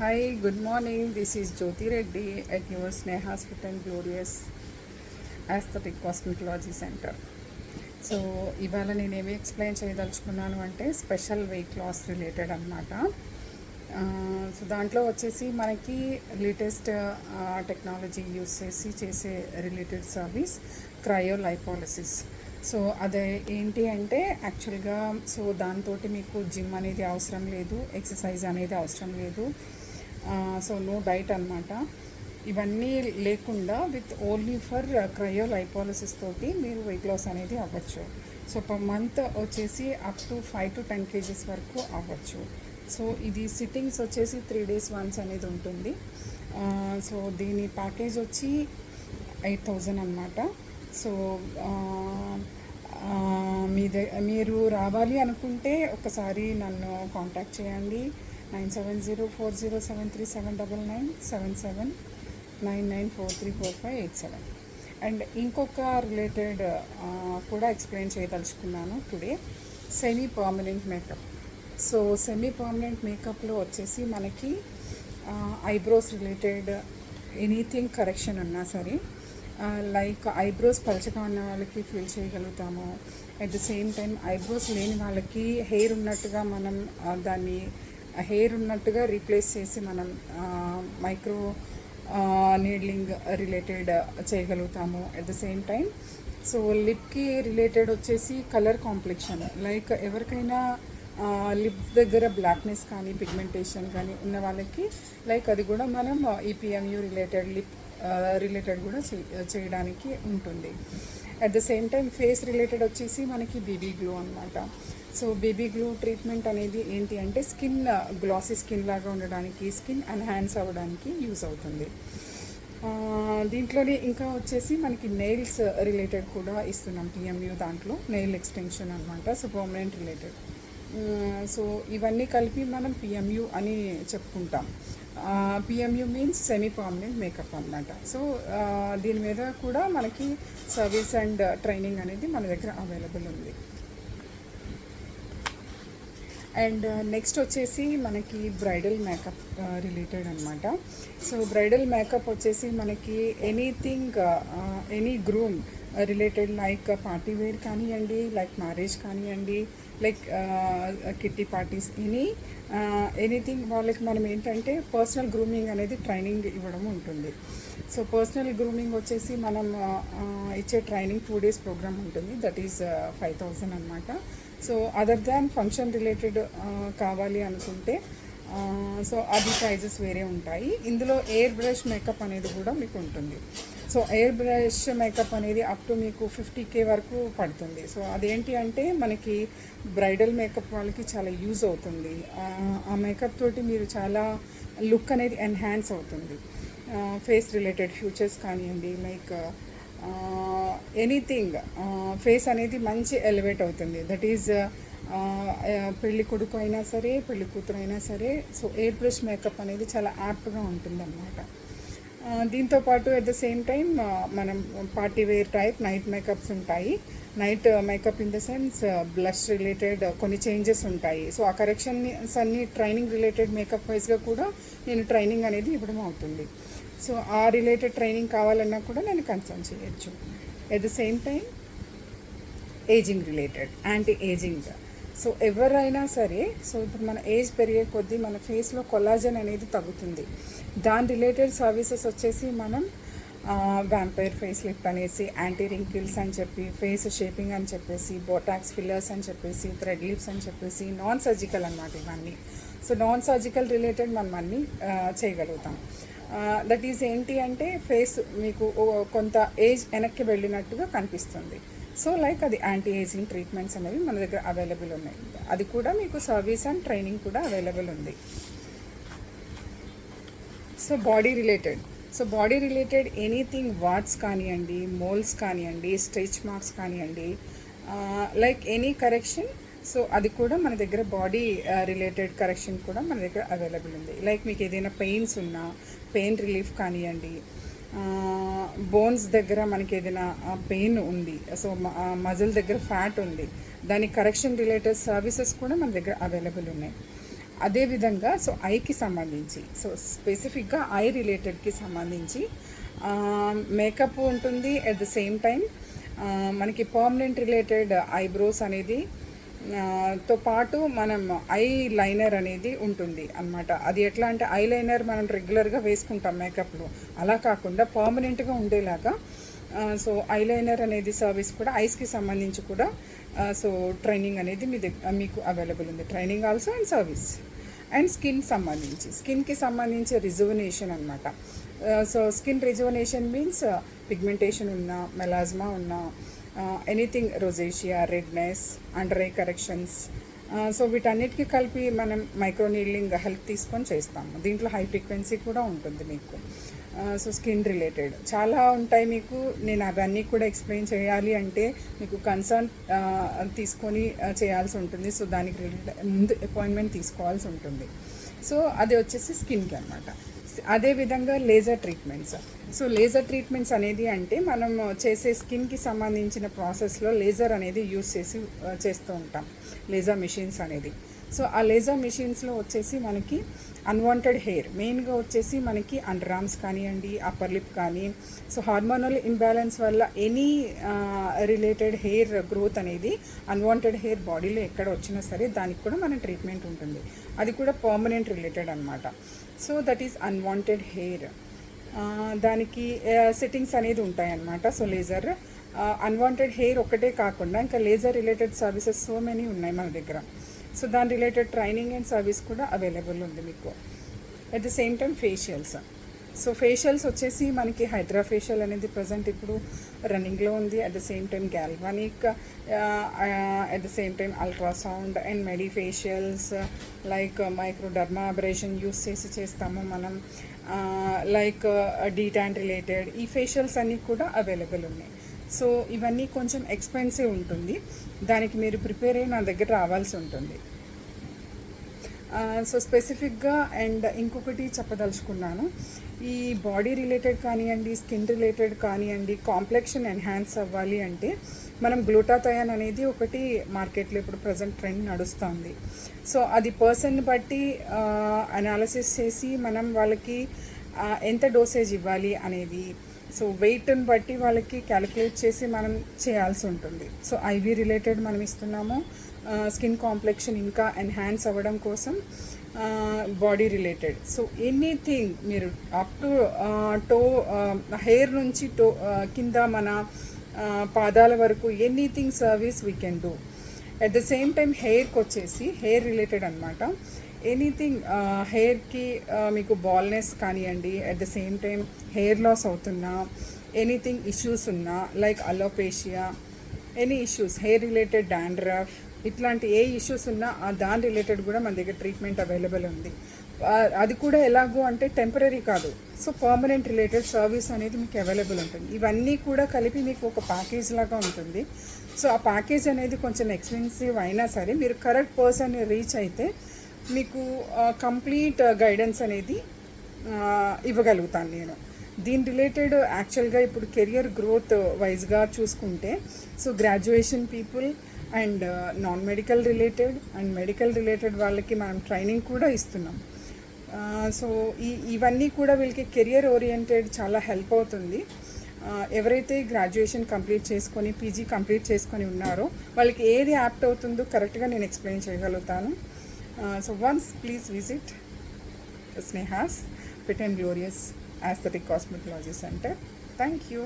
Hi, good morning. This is Jyoti Reddy at your Sneha's Fit and Glorious Aesthetic Cosmetology Center. So ఇవాళ నేనేమి explain చేయదలుచుకున్నాను అంటే special weight loss related అనమాట. So దాంట్లో వచ్చేసి మనకి latest technology use చేసే related service క్రయోలైపాలసిస్. So అదే ఏంటి అంటే యాక్చువల్గా సో దాంతో మీకు జిమ్ అనేది అవసరం లేదు, ఎక్సర్సైజ్ అనేది అవసరం లేదు, సో నో డైట్ అనమాట. ఇవన్నీ లేకుండా విత్ ఓన్లీ ఫర్ క్రయోలైపాలసిస్ తోటి మీరు వెయిట్ లాస్ అనేది అవ్వచ్చు. సో పర్ మంత్ వచ్చేసి అప్ టు 5 to 10 kgs వరకు అవ్వచ్చు. సో ఇది సిట్టింగ్స్ వచ్చేసి 3 days once అనేది ఉంటుంది. సో దీని ప్యాకేజ్ వచ్చి 8,000 అనమాట. సో మీరు రావాలి అనుకుంటే ఒకసారి నన్ను కాంటాక్ట్ చేయండి. 9704073799 7799434587. అండ్ ఇంకొక రిలేటెడ్ కూడా ఎక్స్ప్లెయిన్ చేయదలుచుకున్నాను today, semi permanent makeup. So semi permanent మేకప్లో వచ్చేసి మనకి ఐబ్రోస్ రిలేటెడ్ ఎనీథింగ్ కరెక్షన్ ఉన్నా సరే, లైక్ ఐబ్రోస్ పలచగా ఉన్న వాళ్ళకి ఫిల్ చేయగలుగుతాము. At the same time eyebrows లేని వాళ్ళకి హెయిర్ ఉన్నట్టుగా మనం దాన్ని హెయిర్ ఉన్నట్టుగా రీప్లేస్ చేసి మనం మైక్రో నీడ్లింగ్ రిలేటెడ్ చేయగలుగుతాము. At the same time so లిప్కి రిలేటెడ్ వచ్చేసి కలర్ కాంప్లెక్షన్, లైక్ ఎవరికైనా లిప్స్ దగ్గర బ్లాక్నెస్ కానీ పిగ్మెంటేషన్ కానీ ఉన్న వాళ్ళకి లైక్ అది కూడా మనం ఈపీఎంయూ రిలేటెడ్ లిప్ రిలేటెడ్ కూడా చేయడానికి ఉంటుంది. At the same time face related వచ్చేసి మనకి బేబీ గ్లో అనమాట. సో బేబీ గ్లో ట్రీట్మెంట్ అనేది ఏంటి అంటే స్కిన్ గ్లాసీ స్కిన్ లాగా ఉండడానికి, స్కిన్ ఎన్హాన్స్ అవ్వడానికి యూస్ అవుతుంది. దీంట్లోనే ఇంకా వచ్చేసి మనకి నెయిల్స్ రిలేటెడ్ కూడా ఇస్తున్నాం పిఎంయూ దాంట్లో, నెయిల్ ఎక్స్టెన్షన్ అనమాట. So permanent related. సో ఇవన్నీ కలిపి మనం పిఎంయూ అని చెప్పుకుంటాం. పిఎంయూ మీన్స్ సెమీ పర్మనెంట్ మేకప్ అనమాట. సో దీని మీద కూడా మనకి సర్వీస్ అండ్ ట్రైనింగ్ అనేది మన దగ్గర అవైలబుల్ ఉంది. అండ్ నెక్స్ట్ వచ్చేసి మనకి బ్రైడల్ మేకప్ రిలేటెడ్ అనమాట. సో బ్రైడల్ మేకప్ వచ్చేసి మనకి anything any groom related, like party wear కానివ్వండి, లైక్ మ్యారేజ్ కానివ్వండి, లైక్ కిట్టి పార్టీస్, ఎనీథింగ్ వాళ్ళకి మనం ఏంటంటే పర్సనల్ గ్రూమింగ్ అనేది ట్రైనింగ్ ఇవ్వడం ఉంటుంది. సో పర్సనల్ గ్రూమింగ్ వచ్చేసి మనం ఇచ్చే ట్రైనింగ్ 2 days ప్రోగ్రామ్ ఉంటుంది. దట్ ఈస్ 5,000 అనమాట. So other than function related కావాలి అనుకుంటే సో అది ప్రైజెస్ వేరే ఉంటాయి. ఇందులో ఎయిర్ బ్రష్ మేకప్ అనేది కూడా మీకు ఉంటుంది. సో ఎయిర్ బ్రష్ మేకప్ అనేది అప్ టు మీకు 50K వరకు పడుతుంది. సో అదేంటి అంటే మనకి బ్రైడల్ మేకప్ వాళ్ళకి చాలా యూజ్ అవుతుంది. ఆ మేకప్ తోటి మీరు చాలా లుక్ అనేది ఎన్హాన్స్ అవుతుంది. ఫేస్ రిలేటెడ్ ఫ్యూచర్స్ కానివ్వండి, లైక్ ఎనీథింగ్ ఫేస్ అనేది మంచి ఎలివేట్ అవుతుంది. దట్ ఈజ్ పెళ్ళి కొడుకు అయినా సరే, పెళ్ళి కూతురు అయినా సరే, సో ఎయిర్ బ్రష్ మేకప్ అనేది చాలా యాప్ట్గా ఉంటుంది అన్నమాట. దీంతోపాటు అట్ ద సేమ్ టైం మనం party wear type night makeups ఉంటాయి. Night makeup in the sense blush related కొన్ని చేంజెస్ ఉంటాయి. సో ఆ కరెక్షన్స్ అన్ని ట్రైనింగ్ రిలేటెడ్ మేకప్ వైజ్గా కూడా నేను ట్రైనింగ్ అనేది ఇవ్వడం అవుతుంది. సో ఆ రిలేటెడ్ ట్రైనింగ్ కావాలన్నా కూడా నేను కన్సల్ట్ చేయొచ్చు. At the same time ageing related, anti ageing. So ఎవరైనా సరే, సో ఇప్పుడు మన ఏజ్ పెరిగే కొద్దీ మన ఫేస్లో కొలాజన్ అనేది తగ్గుతుంది. దాని రిలేటెడ్ సర్వీసెస్ వచ్చేసి మనం వ్యాంపైర్ ఫేస్ లిఫ్ట్ అనేసి, యాంటీ రింకిల్స్ అని చెప్పి, ఫేస్ షేపింగ్ అని చెప్పేసి, బోటాక్స్ ఫిల్లర్స్ అని చెప్పేసి, థ్రెడ్ లిప్స్ అని చెప్పేసి, నాన్ సర్జికల్ అనమాట ఇవన్నీ. సో నాన్ సర్జికల్ రిలేటెడ్ మనం అన్నీ చేయగలుగుతాం. దట్ ఈజ్ ఏంటి అంటే ఫేస్ మీకు కొంత ఏజ్ వెనక్కి వెళ్ళినట్టుగా కనిపిస్తుంది. సో లైక్ అది యాంటీ ఏజింగ్ ట్రీట్మెంట్స్ అనేవి మన దగ్గర అవైలబుల్ ఉన్నాయి. అది కూడా మీకు సర్వీస్ అండ్ ట్రైనింగ్ కూడా అవైలబుల్ ఉంది. So body related anything warts కానివ్వండి, మోల్స్ కానివ్వండి, స్ట్రెచ్ మార్క్స్ కానివ్వండి, లైక్ ఎనీ కరెక్షన్. సో అది కూడా మన దగ్గర బాడీ రిలేటెడ్ కరెక్షన్ కూడా మన దగ్గర అవైలబుల్ ఉంది. లైక్ మీకు ఏదైనా పెయిన్స్ ఉన్నా పెయిన్ రిలీఫ్ కానివ్వండి, బోన్స్ దగ్గర మనకి ఏదైనా పెయిన్ ఉంది, సో మజిల్ దగ్గర ఫ్యాట్ ఉంది, దాని కరెక్షన్ రిలేటెడ్ సర్వీసెస్ కూడా మన దగ్గర అవైలబుల్ ఉన్నాయి. అదేవిధంగా సో ఐకి సంబంధించి సో స్పెసిఫిక్గా ఐ రిలేటెడ్కి సంబంధించి మేకప్ ఉంటుంది. అట్ ద సేమ్ టైం మనకి పర్మనెంట్ రిలేటెడ్ ఐబ్రోస్ అనేది తో పాటు మనం ఐ లైనర్ అనేది ఉంటుంది అన్నమాట. అది ఎట్లా అంటే ఐ లైనర్ మనం రెగ్యులర్గా వేసుకుంటాం మేకప్లో, అలా కాకుండా పర్మనెంట్గా ఉండేలాగా సో ఐ లైనర్ అనేది సర్వీస్ కూడా ఐస్కి సంబంధించి కూడా సో ట్రైనింగ్ అనేది మీకు అవైలబుల్ ఉంది. Training also and service. And స్కిన్కి సంబంధించి రిజువనేషన్ అనమాట. So skin rejuvenation means pigmentation ఉన్న, మెలాజ్మా ఉన్న, anything రోజేషియా, redness, under eye corrections, so వీటన్నిటికీ కలిపి మనం మైక్రోనీడ్లింగ్ హెల్ప్ తీసుకొని చేస్తాము. దీంట్లో హై ఫ్రీక్వెన్సీ కూడా ఉంటుంది మీకు. సో స్కిన్ రిలేటెడ్ చాలా ఉంటాయి మీకు. నేను అవన్నీ కూడా ఎక్స్ప్లెయిన్ చేయాలి అంటే మీకు కన్సర్న్ తీసుకొని చేయాల్సి ఉంటుంది. సో దానికి రిలేటెడ్ ముందు అపాయింట్మెంట్ తీసుకోవాల్సి ఉంటుంది. సో అది వచ్చేసి స్కిన్కి అనమాట. అదేవిధంగా laser treatments. So laser treatments అనేది అంటే మనం చేసే స్కిన్కి సంబంధించిన ప్రాసెస్లో లేజర్ అనేది యూస్ చేసి చేస్తూ ఉంటాం, లేజర్ మిషన్స్ అనేది. సో ఆ లేజర్ మిషన్స్లో వచ్చేసి మనకి అన్వాంటెడ్ హెయిర్ మెయిన్గా వచ్చేసి మనకి అండర్ ఆర్మ్స్ కానివ్వండి, అప్పర్ లిప్ కానీ, సో హార్మోనల్ ఇంబ్యాలెన్స్ వల్ల ఎనీ రిలేటెడ్ హెయిర్ గ్రోత్ అనేది అన్వాంటెడ్ హెయిర్ బాడీలో ఎక్కడ వచ్చినా సరే దానికి కూడా మన ట్రీట్మెంట్ ఉంటుంది. అది కూడా పర్మనెంట్ రిలేటెడ్ అనమాట. So that is unwanted hair. దానికి సెట్టింగ్స్ అనేది ఉంటాయన్నమాట. సో లేజర్ అన్వాంటెడ్ హెయిర్ ఒక్కటే కాకుండా ఇంకా laser related services so many ఉన్నాయి మన దగ్గర. సో దాని రిలేటెడ్ ట్రైనింగ్ అండ్ సర్వీస్ కూడా అవైలబుల్ ఉంది మీకు. At the same time facials. So facials వచ్చేసి మనకి హైడ్రా ఫేషియల్ అనేది ప్రజెంట్ ఇప్పుడు రన్నింగ్లో ఉంది. At the same time galvanic, at the same time ultrasound and medi facials like మైక్రోడర్మా abrasion use చేసి చేస్తాము మనం. లైక్ డీటాన్ రిలేటెడ్ ఈ ఫేషియల్స్ అన్నీ కూడా అవైలబుల్ ఉన్నాయి. సో ఇవన్నీ కొంచెం ఎక్స్పెన్సివ్ ఉంటుంది, దానికి మీరు ప్రిపేర్ అయ్యి నా దగ్గర రావాల్సి ఉంటుంది. సో స్పెసిఫిక్గా అండ్ ఇంకొకటి చెప్పదలుచుకున్నాను, ఈ బాడీ రిలేటెడ్ కానివ్వండి, స్కిన్ రిలేటెడ్ కానివ్వండి, కాంప్లెక్షన్ ఎన్హాన్స్ అవ్వాలి అంటే మనం గ్లూటాథయాన్ అనేది ఒకటి మార్కెట్లో ఇప్పుడు ప్రజెంట్ ట్రెండ్ నడుస్తుంది. సో అది పర్సన్ బట్టి అనాలిసిస్ చేసి మనం వాళ్ళకి ఎంత డోసేజ్ ఇవ్వాలి అనేది, సో వెయిట్ని బట్టి వాళ్ళకి క్యాలిక్యులేట్ చేసి మనం చేయాల్సి ఉంటుంది. సో ఐవీ రిలేటెడ్ మనం ఇస్తున్నాము, స్కిన్ కాంప్లెక్షన్ ఇంకా ఎన్హాన్స్ అవ్వడం కోసం బాడీ రిలేటెడ్. సో ఎనీథింగ్ మీరు అప్ టు టో హెయిర్ నుంచి టో కింద మన పాదాల వరకు anything service we can do. At the same time హెయిర్కి వచ్చేసి హెయిర్ రిలేటెడ్ అనమాట. ఎనీథింగ్ హెయిర్కి మీకు బాల్నెస్ కానివ్వండి, at the same time hair loss అవుతున్నా, ఎనీథింగ్ ఇష్యూస్ ఉన్నా like alopecia, any issues hair related, dandruff, ఇట్లాంటి ఏ ఇష్యూస్ ఉన్నా దాని రిలేటెడ్ కూడా మన దగ్గర ట్రీట్మెంట్ అవైలబుల్ ఉంది. అది కూడా ఎలాగో అంటే టెంపరీ కాదు, సో పర్మనెంట్ రిలేటెడ్ సర్వీస్ అనేది మీకు అవైలబుల్ ఉంటుంది. ఇవన్నీ కూడా కలిపి మీకు ఒక ప్యాకేజ్ లాగా ఉంటుంది. సో ఆ ప్యాకేజ్ అనేది కొంచెం ఎక్స్పెన్సివ్ అయినా సరే మీరు కరెక్ట్ పర్సన్ని రీచ్ అయితే మీకు కంప్లీట్ గైడెన్స్ అనేది ఇవ్వగలుగుతాను నేను. దీని రిలేటెడ్ యాక్చువల్గా ఇప్పుడు కెరియర్ గ్రోత్ వైజ్గా చూసుకుంటే so graduation people and non medical related and medical related వాళ్ళకి మనం ట్రైనింగ్ కూడా ఇస్తున్నాం. సో ఇవన్నీ కూడా వీళ్ళకి కెరియర్ ఓరియంటెడ్ చాలా హెల్ప్ అవుతుంది. ఎవరైతే గ్రాడ్యుయేషన్ కంప్లీట్ చేసుకొని పీజీ కంప్లీట్ చేసుకొని ఉన్నారో వాళ్ళకి ఏది యాప్ట్ అవుతుందో కరెక్ట్గా నేను ఎక్స్ప్లెయిన్ చేయగలుగుతాను. So once please visit Sneha's Fit and Glorious Aesthetic Cosmetology Center. Thank you.